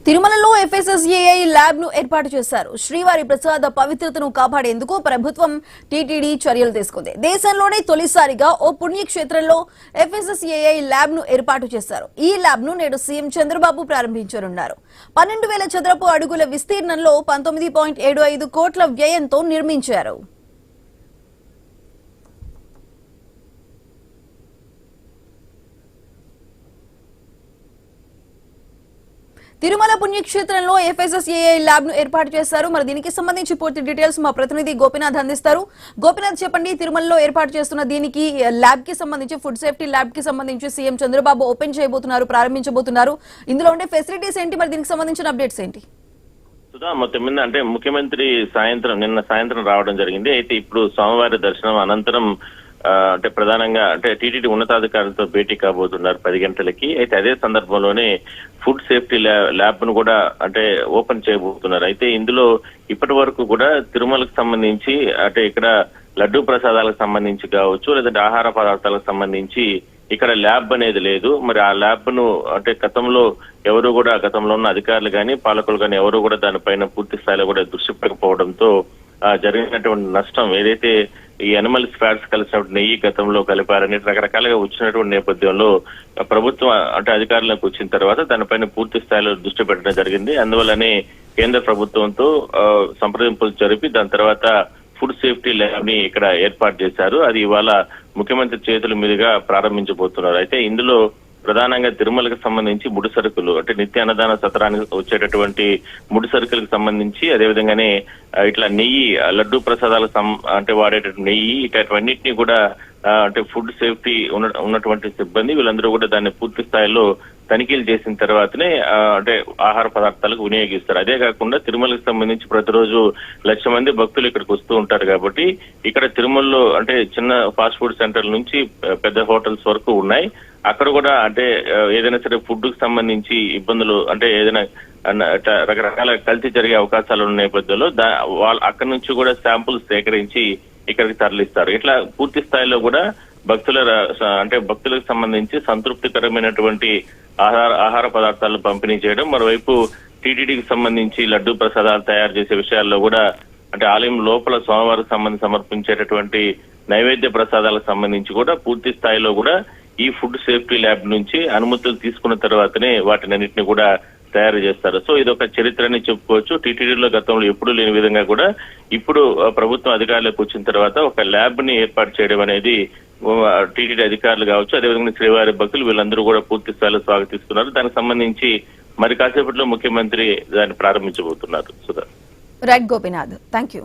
తిరుమలలో FSSAI lab ను ఏర్పాటు చేశారు. శ్రీవారి ప్రసాద పవిత్రతను కాపాడేందుకు ప్రభుత్వం టీటీడీ చర్యలు తీసుకుంది. దేశంలోనే తొలిసారిగా ఓ పుణ్యక్షేత్రంలో ఎఫ్ఎస్ఎస్ఏఐ ల్యాబ్ ను ఏర్పాటు చేశారు. ఈ ల్యాబ్ ను నేడు సీఎం చంద్రబాబు ప్రారంభించనున్నారు. 12,000 చదరపు అడుగుల విస్తీర్ణంలో 19.75 కోట్ల వ్యయంతో నిర్మించారు. తిరుమల పుణ్యక్షేత్రంలో ఎఫ్ఎస్ఎస్ఏఐ ల్యాబ్ ను ఏర్పాటు చేశారు. మరి దీనికి సంబంధించి పూర్తి డీటెయిల్స్ మా ప్రతినిధి గోపినాథ్ అందిస్తారు. గోపినాథ్, చెప్పండి, తిరుమలలో ఏర్పాటు చేస్తున్న దీనికి ల్యాబ్ కి సంబంధించి, ఫుడ్ సేఫ్టీ ల్యాబ్ కి సంబంధించి సీఎం చంద్రబాబు ఓపెన్ చేయబోతున్నారు, ప్రారంభించబోతున్నారు. ఇందులో ఉండే ఫెసిలిటీస్ ఏంటి, మరి దీనికి సంబంధించిన అప్డేట్స్ ఏంటి? మొత్తం మీద అంటే ముఖ్యమంత్రి నిన్న సాయంత్రం రావడం జరిగింది. అయితే ఇప్పుడు స్వామివారి దర్శనం అనంతరం అంటే ప్రధానంగా అంటే టీటీడీ ఉన్నతాధికారులతో భేటీ కాబోతున్నారు 10 గంటలకి. అయితే అదే సందర్భంలోనే ఫుడ్ సేఫ్టీ ల్యాబ్ ను కూడా అంటే ఓపెన్ చేయబోతున్నారు. అయితే ఇందులో ఇప్పటి వరకు కూడా తిరుమలకు సంబంధించి అంటే ఇక్కడ లడ్డూ ప్రసాదాలకు సంబంధించి కావచ్చు, లేదంటే ఆహార పదార్థాలకు సంబంధించి ఇక్కడ ల్యాబ్ అనేది లేదు. మరి ఆ ల్యాబ్ ను అంటే గతంలో ఉన్న అధికారులు కానీ పాలకులు కానీ ఎవరు కూడా దానిపైన పూర్తి స్థాయిలో కూడా దృష్టి పెట్టకపోవడంతో జరిగినటువంటి నష్టం, ఏదైతే ఈ అనిమల్స్ ఫ్యాట్స్ కలిసినటువంటి నెయ్యి గతంలో కలిపారని రకరకాలుగా వచ్చినటువంటి నేపథ్యంలో ప్రభుత్వం అంటే అధికారులకు వచ్చిన తర్వాత దానిపైన పూర్తి స్థాయిలో దృష్టి పెట్టడం జరిగింది. అందువల్లనే కేంద్ర ప్రభుత్వంతో సంప్రదింపులు జరిపి దాని తర్వాత ఫుడ్ సేఫ్టీ ల్యాబ్ ని ఇక్కడ ఏర్పాటు చేశారు. అది ఇవాళ ముఖ్యమంత్రి చేతుల మీదుగా ప్రారంభించబోతున్నారు. అయితే ఇందులో ప్రధానంగా తిరుమలకు సంబంధించి ముడి సరుకులు అంటే నిత్య అన్నదాన సత్రానికి వచ్చేటటువంటి ముడి సరుకులకు సంబంధించి, అదేవిధంగానే ఇట్లా నెయ్యి, లడ్డూ ప్రసాదాలకు అంటే వాడేటటువంటి నెయ్యి, ఇట్లాంటివన్నింటినీ కూడా అంటే ఫుడ్ సేఫ్టీ ఉన్నటువంటి సిబ్బంది వీళ్ళందరూ కూడా దాన్ని పూర్తి స్థాయిలో తనిఖీలు చేసిన తర్వాతనే అంటే ఆహార పదార్థాలకు వినియోగిస్తారు. అదే కాకుండా తిరుమలకు సంబంధించి ప్రతిరోజు 1,00,000 మంది భక్తులు ఇక్కడికి వస్తూ ఉంటారు కాబట్టి ఇక్కడ తిరుమలలో అంటే చిన్న ఫాస్ట్ ఫుడ్ సెంటర్ల నుంచి పెద్ద హోటల్స్ వరకు ఉన్నాయి. అక్కడ కూడా అంటే ఏదైనా సరే ఫుడ్ కు సంబంధించి ఇబ్బందులు అంటే ఏదైనా రకరకాల కల్తీ జరిగే అవకాశాలు ఉన్న నేపథ్యంలో వాళ్ళు అక్కడి నుంచి కూడా శాంపుల్స్ సేకరించి ఇక్కడికి తరలిస్తారు. ఇట్లా పూర్తి స్థాయిలో కూడా భక్తులకు సంబంధించి సంతృప్తికరమైనటువంటి ఆహార పదార్థాలను పంపిణీ చేయడం, మరోవైపు టీటీడీకి సంబంధించి లడ్డూ ప్రసాదాలు తయారు చేసే విషయాల్లో కూడా అంటే ఆలయం లోపల స్వామివారికి సమర్పించేటటువంటి నైవేద్య ప్రసాదాలకు సంబంధించి కూడా పూర్తి స్థాయిలో కూడా ఈ ఫుడ్ సేఫ్టీ ల్యాబ్ నుంచి అనుమతులు తీసుకున్న తర్వాతనే వాటినన్నింటినీ కూడా తయారు చేస్తారు. సో ఇది ఒక చరిత్రని చెప్పుకోవచ్చు. టీటీడీలో గతంలో ఎప్పుడూ లేని విధంగా కూడా ఇప్పుడు ప్రభుత్వం అధికారులకు వచ్చిన తర్వాత ఒక ల్యాబ్ ని ఏర్పాటు చేయడం అనేది టీటీడీ అధికారులు కావచ్చు, అదేవిధంగా శ్రీవారి భక్తులు వీళ్ళందరూ కూడా పూర్తి స్థాయిలో స్వాగతిస్తున్నారు. దానికి సంబంధించి మరి కాసేపట్లో ముఖ్యమంత్రి దాన్ని ప్రారంభించబోతున్నారు. Sudha. Right Gopinath, thank you.